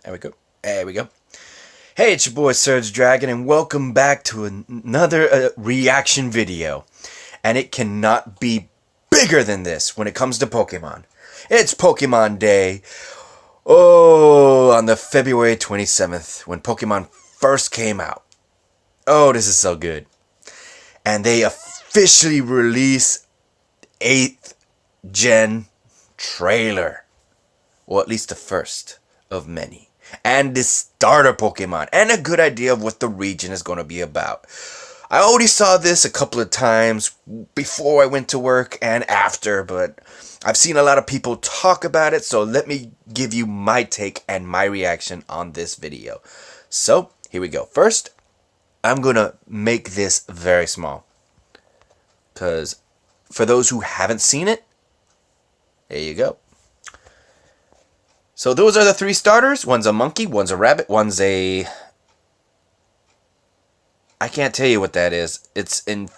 There we go. There we go. Hey, it's your boy SergDragon, and welcome back to another reaction video. And it cannot be bigger than this when it comes to Pokemon. It's Pokemon Day. Oh, on the February 27th, when Pokemon first came out. Oh, this is so good. And they officially release 8th Gen trailer. Well, at least the first of many. And this starter Pokemon. And a good idea of what the region is going to be about. I already saw this a couple of times before I went to work and after, but I've seen a lot of people talk about it, so let me give you my take and my reaction on this video. So, here we go. First, I'm going to make this very small. Because for those who haven't seen it, there you go. So those are the 3 starters. One's a monkey, one's a rabbit, one's a... I can't tell you what that is. It's in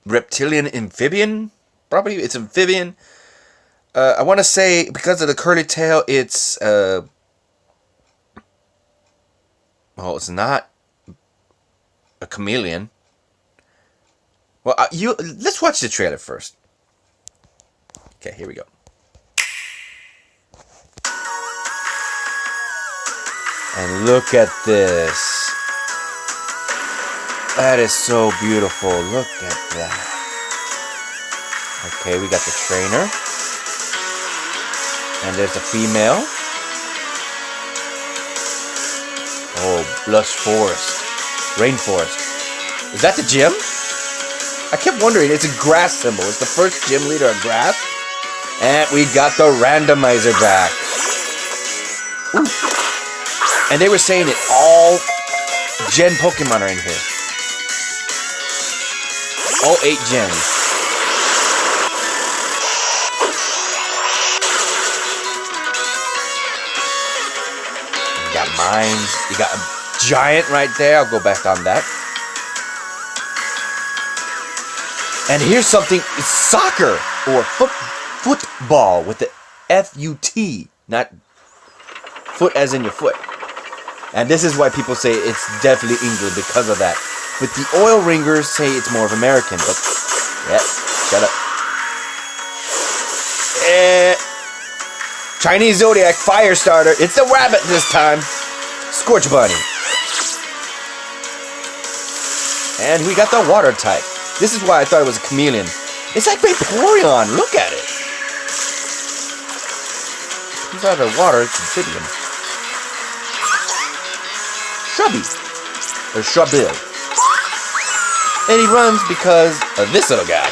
reptilian amphibian, probably. It's amphibian. I want to say, because of the curly tail, it's... well, it's not a chameleon. Well, let's watch the trailer first. Okay, here we go. And look at this. That is so beautiful. Look at that. Okay, we got the trainer. And there's a female. Oh, lush forest. Rainforest. Is that the gym? I kept wondering. It's a grass symbol. It's the first gym leader of grass. And we got the randomizer back. Ooh. And they were saying that all Gen Pokemon are in here. All 8 gens. You got mines. You got a giant right there. I'll go back on that. And here's something. It's soccer. Or football with the F-U-T. Not foot as in your foot. And this is why people say it's definitely England because of that. But the oil ringers say it's more of American. But, yeah, shut up. Chinese Zodiac Fire Starter. It's a rabbit this time. Scorch Bunny. And we got the water type. This is why I thought it was a chameleon. It's like Vaporeon. Look at it. Comes out of the water. It's amphibian. Shrubby. Or Shrubbill. And he runs because of this little guy.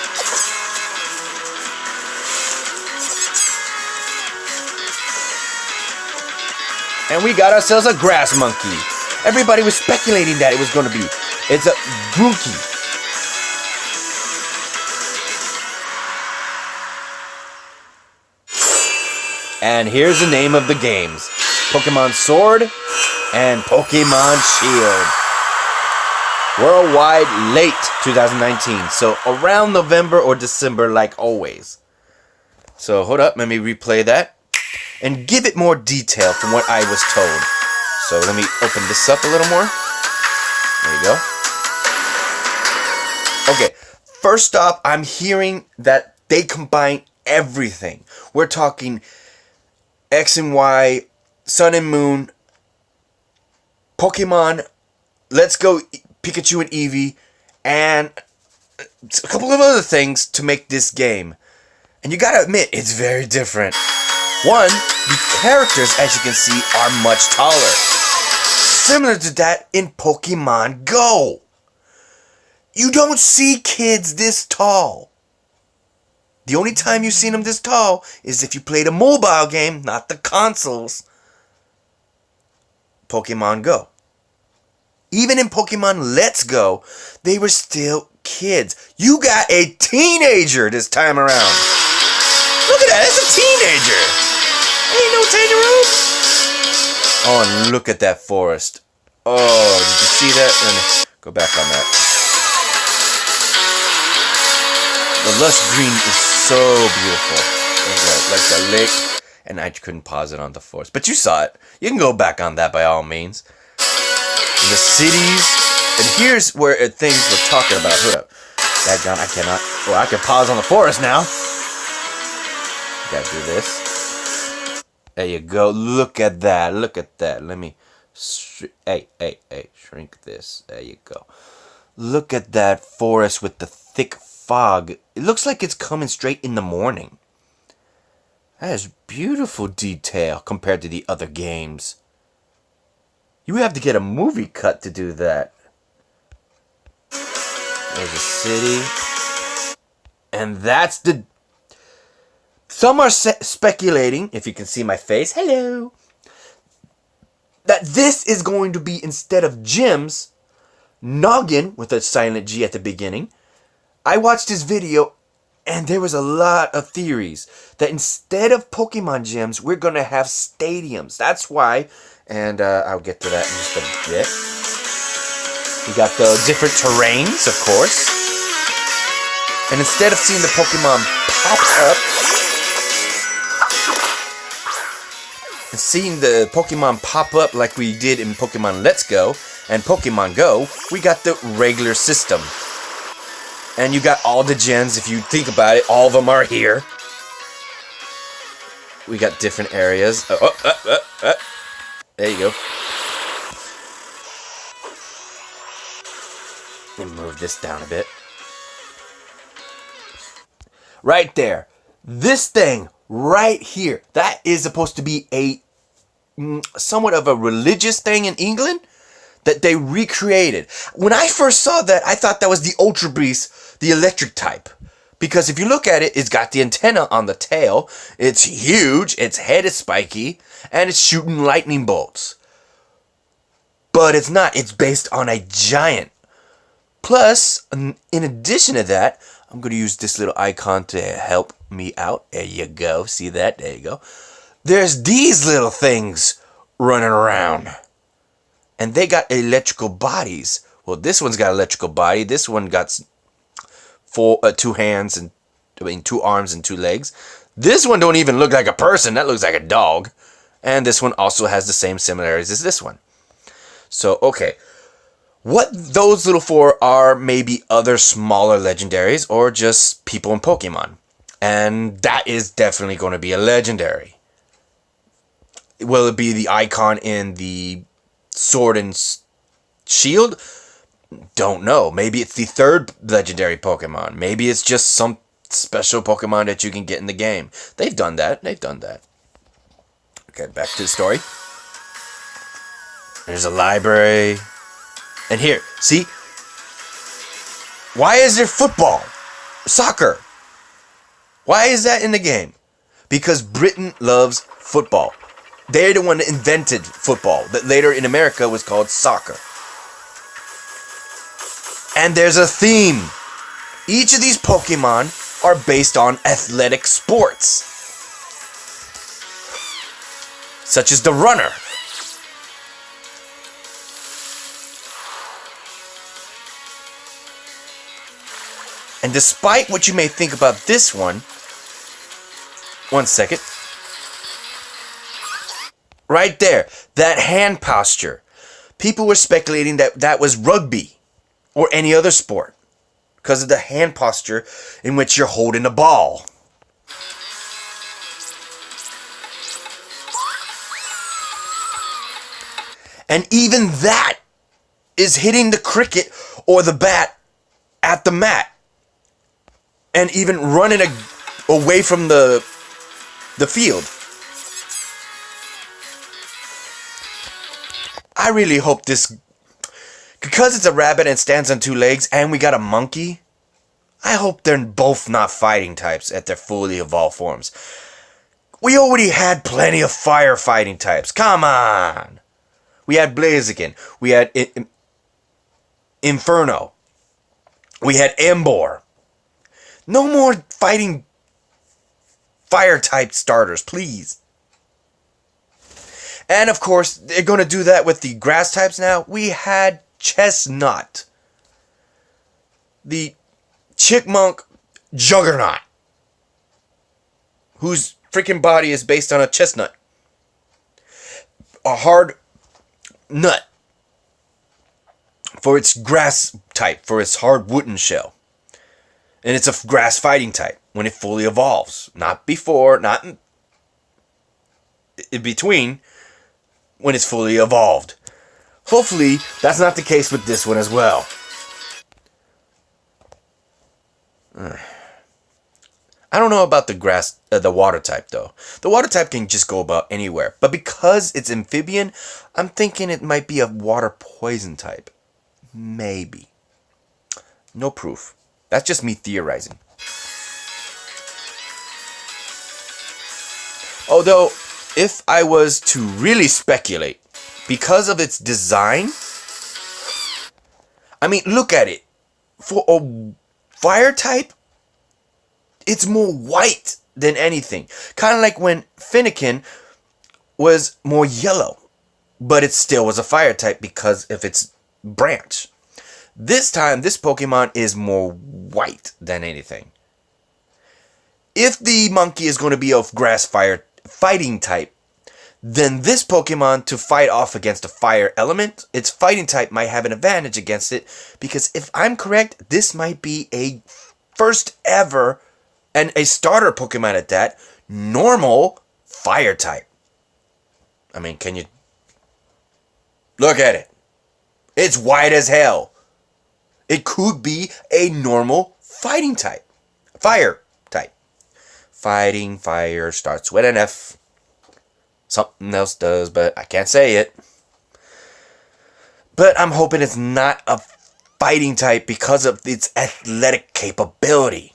And we got ourselves a grass monkey. Everybody was speculating that it was going to be. It's a Grookey. And here's the name of the games. Pokemon Sword and Pokemon Shield. Worldwide late 2019. So around November or December like always. So hold up, let me replay that. And give it more detail from what I was told. So let me open this up a little more. There you go. Okay, first off, I'm hearing that they combine everything. We're talking X and Y, Sun and Moon, Pokemon, Let's Go Pikachu and Eevee, and a couple of other things to make this game. And you gotta admit, it's very different. One, the characters, as you can see, are much taller. Similar to that in Pokemon Go. You don't see kids this tall. The only time you've seen them this tall is if you played a mobile game, not the consoles. Pokemon Go. Even in Pokemon Let's Go, they were still kids. You got a teenager this time around. Look at that, it's a teenager. Ain't no tangerine. Oh, and look at that forest. Oh, did you see that? Let me go back on that. The lush green is so beautiful. Like the lake. And I couldn't pause it on the force. But you saw it. You can go back on that by all means. And the cities. And here's where things we're talking about. Hold up. That gun, I cannot. Well, I can pause on the forest now. Gotta do this. There you go. Look at that. Look at that. Let me. Hey. Shrink this. There you go. Look at that forest with the thick fog. It looks like it's coming straight in the morning. That is beautiful detail compared to the other games. You have to get a movie cut to do that. There's a city. And that's the... Some are speculating, if you can see my face, hello, that this is going to be, instead of gyms, Noggin, with a silent G at the beginning. I watched his video, and there was a lot of theories that instead of Pokemon gyms, we're going to have stadiums. That's why, and I'll get to that in just a bit. We got the different terrains, of course. And instead of seeing the Pokemon pop up, and seeing the Pokemon pop up like we did in Pokemon Let's Go and Pokemon Go, we got the regular system. And you got all the gens, if you think about it, all of them are here. We got different areas. There you go. Let me move this down a bit. Right there. This thing right here, that is supposed to be a somewhat of a religious thing in England that they recreated. When I first saw that, I thought that was the Ultra Beast, the electric type. Because if you look at it, it's got the antenna on the tail, it's huge, its head is spiky, and it's shooting lightning bolts. But it's not, it's based on a giant. Plus, in addition to that, I'm going to use this little icon to help me out. There you go. See that? There you go. There's these little things running around. And they got electrical bodies. Well, this one's got electrical body. This one got two hands and two arms and two legs. This one don't even look like a person. That looks like a dog. And this one also has the same similarities as this one. So, okay. What those little four are maybe other smaller legendaries or just people in Pokemon. And that is definitely going to be a legendary. Will it be the icon in the Sword and Shield? Don't know. Maybe it's the third legendary Pokemon. Maybe it's just some special Pokemon that you can get in the game. They've done that. Okay, back to the story. There's a library. And here, see? Why is there football? Soccer. Why is that in the game? Because Britain loves football. They're the one that invented football, that later in America was called soccer. And there's a theme. Each of these Pokemon are based on athletic sports, such as the runner. And despite what you may think about this one second. Right there, that hand posture. People were speculating that that was rugby or any other sport because of the hand posture in which you're holding the ball. And even that is hitting the cricket or the bat at the mat. And even running away from the field. I really hope this, because it's a rabbit and stands on two legs, and we got a monkey, I hope they're both not fighting types at their fully evolved forms. We already had plenty of fire fighting types. Come on! We had Blaziken. We had Inferno. We had Emboar. No more fighting fire type starters, please. And of course, they're going to do that with the grass types now. We had Chestnut, the Chickmunk Juggernaut, who's freaking body is based on a chestnut. A hard nut for its grass type, for its hard wooden shell. And it's a grass fighting type when it fully evolves. Not before, not in between, when it's fully evolved. Hopefully, that's not the case with this one as well. I don't know about the water type though. The water type can just go about anywhere. But because it's amphibian, I'm thinking it might be a water poison type. Maybe. No proof. That's just me theorizing. Although, if I was to really speculate, because of its design, I mean, look at it. For a fire type, it's more white than anything. Kind of like when Finnegan was more yellow, but it still was a fire type because of its branch. This time, this Pokemon is more white than anything. If the monkey is going to be of grass fire fighting type, then this Pokemon, to fight off against a fire element, its fighting type might have an advantage against it, because if I'm correct, this might be a first ever, and a starter Pokemon at that, normal fire type. I mean, can you look at it? It's white as hell. It could be a normal fighting type. Fire type. Fighting, fire, starts with an F. Something else does, but I can't say it. But I'm hoping it's not a fighting type because of its athletic capability.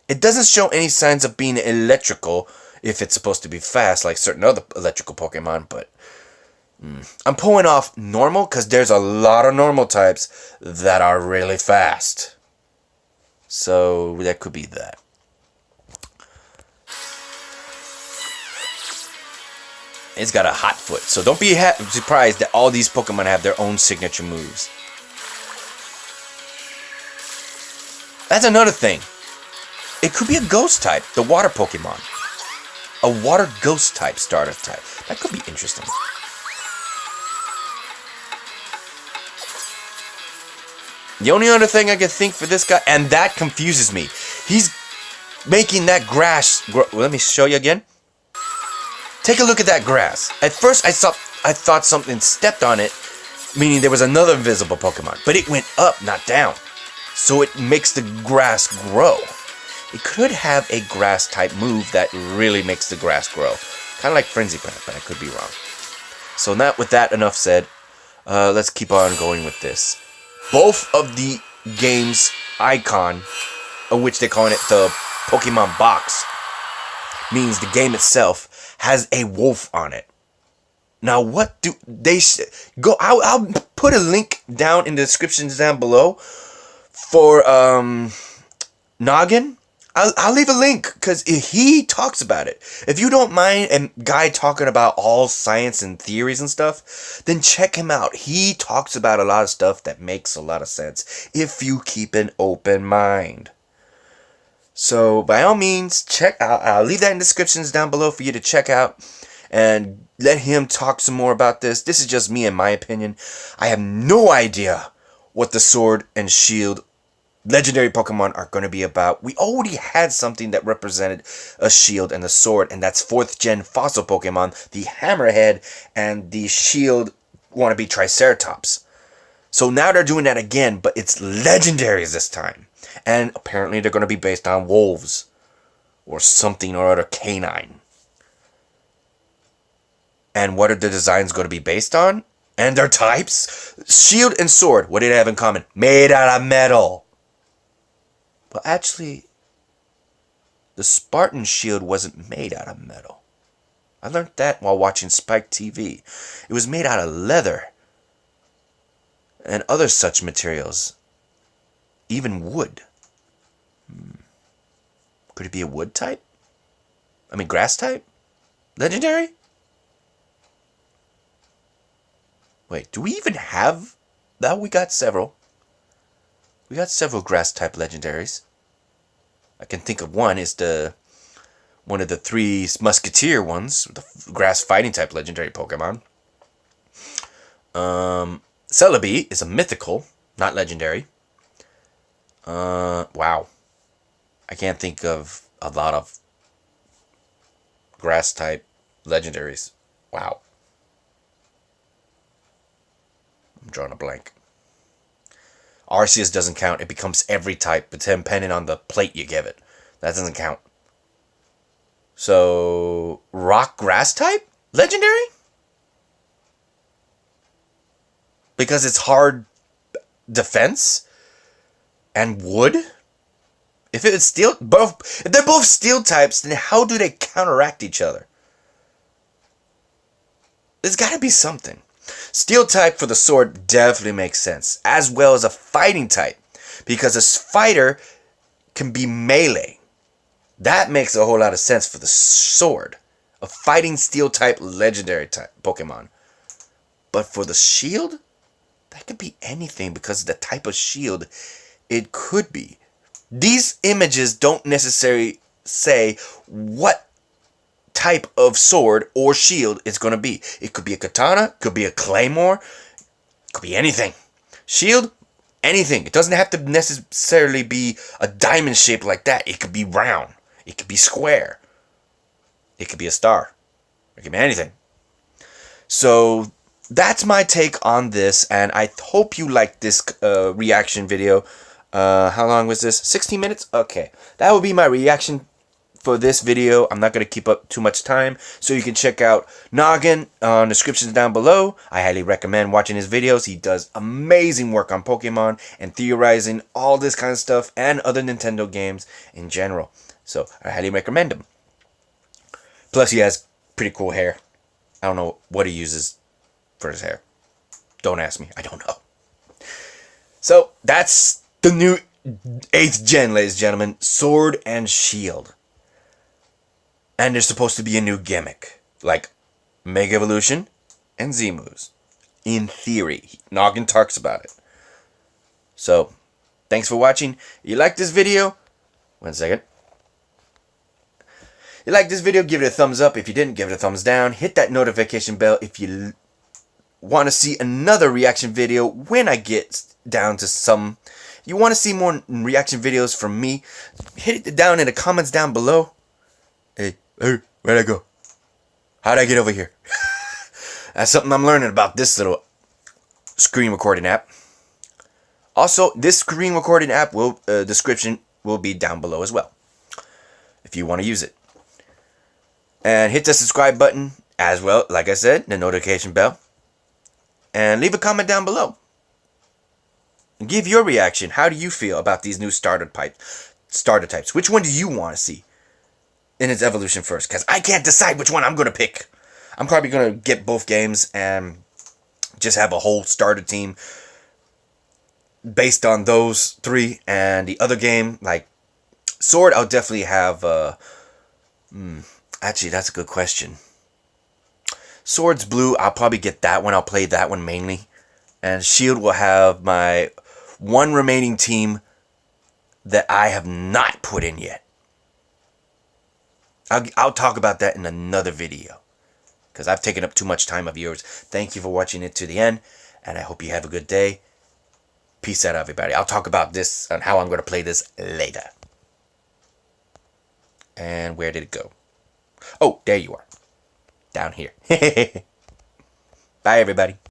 It doesn't show any signs of being electrical if it's supposed to be fast like certain other electrical Pokemon, but I'm pulling off normal because there's a lot of normal types that are really fast. So that could be that. It's got a hot foot, so don't be surprised that all these Pokemon have their own signature moves. That's another thing. It could be a ghost type, the water Pokemon. A water ghost type starter type. That could be interesting. The only other thing I can think for this guy, and that confuses me, he's making that grass grow. Let me show you again. Take a look at that grass. At first, I thought something stepped on it, meaning there was another invisible Pokemon. But it went up, not down. So it makes the grass grow. It could have a grass type move that really makes the grass grow. Kind of like Frenzy Plant, but I could be wrong. So not with that enough said, let's keep on going with this. Both of the game's icon, of which they're calling it the Pokemon box, means the game itself has a wolf on it. Now, what do they go? I'll put a link down in the descriptions down below for Noggin. I'll leave a link because he talks about it. If you don't mind a guy talking about all science and theories and stuff, then check him out. He talks about a lot of stuff that makes a lot of sense if you keep an open mind. So, by all means, check out. I'll leave that in the descriptions down below for you to check out and let him talk some more about this. This is just me and my opinion. I have no idea what the Sword and Shield legendary Pokemon are going to be about. We already had something that represented a shield and a sword, and that's 4th gen fossil Pokemon, the Hammerhead and the Shield wannabe Triceratops. So now they're doing that again, but it's legendaries this time. And apparently they're going to be based on wolves. Or something or other canine. And what are the designs going to be based on? And their types? Shield and sword, what do they have in common? Made out of metal. Well, actually, the Spartan shield wasn't made out of metal. I learned that while watching Spike TV. It was made out of leather. And other such materials. Even wood. Could it be a wood type? I mean, grass type? Legendary? Wait, do we even have... Now we got several. We got several grass type legendaries. I can think of one is the one of the three musketeer ones, the grass fighting type legendary Pokemon. Celebi is a mythical, not legendary. Wow. I can't think of a lot of grass type legendaries. Wow. I'm drawing a blank. Arceus doesn't count. It becomes every type, but depending on the plate you give it. That doesn't count. So, rock grass type? Legendary? Because it's hard defense and wood? If it's steel, if they're both steel types, then how do they counteract each other? There's got to be something. Steel type for the sword definitely makes sense, as well as a fighting type, because a fighter can be melee. That makes a whole lot of sense for the sword. A fighting steel type legendary type Pokemon. But for the shield, that could be anything because of the type of shield it could be. These images don't necessarily say what type of sword or shield it's going to be. It could be a katana, could be a claymore, could be anything. Shield, anything. It doesn't have to necessarily be a diamond shape like that. It could be round. It could be square. It could be a star. It could be anything. So that's my take on this, and I hope you liked this reaction video. How long was this? 16 minutes? Okay. That will be my reaction for this video. I'm not going to keep up too much time, so you can check out Noggin on descriptions down below. I highly recommend watching his videos. He does amazing work on Pokemon and theorizing all this kind of stuff and other Nintendo games in general. So I highly recommend him. Plus he has pretty cool hair. I don't know what he uses for his hair. Don't ask me. I don't know. So that's the new 8th gen, ladies and gentlemen. Sword and Shield. And there's supposed to be a new gimmick, like Mega Evolution and Z-Moves. In theory. Noggin talks about it. So, thanks for watching. You like this video? 1 second. You like this video, give it a thumbs up. If you didn't, give it a thumbs down. Hit that notification bell if you want to see another reaction video when I get down to some. You want to see more reaction videos from me? Hit it down in the comments down below. Hey, where'd I go? How'd I get over here? That's something I'm learning about this little screen recording app. Also, this screen recording app description will be down below as well, if you want to use it. And hit the subscribe button as well, like I said, the notification bell. And leave a comment down below. And give your reaction. How do you feel about these new starter types? Which one do you want to see in its evolution first? Because I can't decide which one I'm going to pick. I'm probably going to get both games and just have a whole starter team based on those three. And the other game, like Sword, I'll definitely have... Actually, that's a good question. Sword's blue. I'll probably get that one. I'll play that one mainly. And Shield will have my one remaining team that I have not put in yet. I'll talk about that in another video, because I've taken up too much time of yours. Thank you for watching it to the end, and I hope you have a good day. Peace out, everybody. I'll talk about this and how I'm going to play this later. And where did it go? Oh, there you are. Down here. Bye, everybody.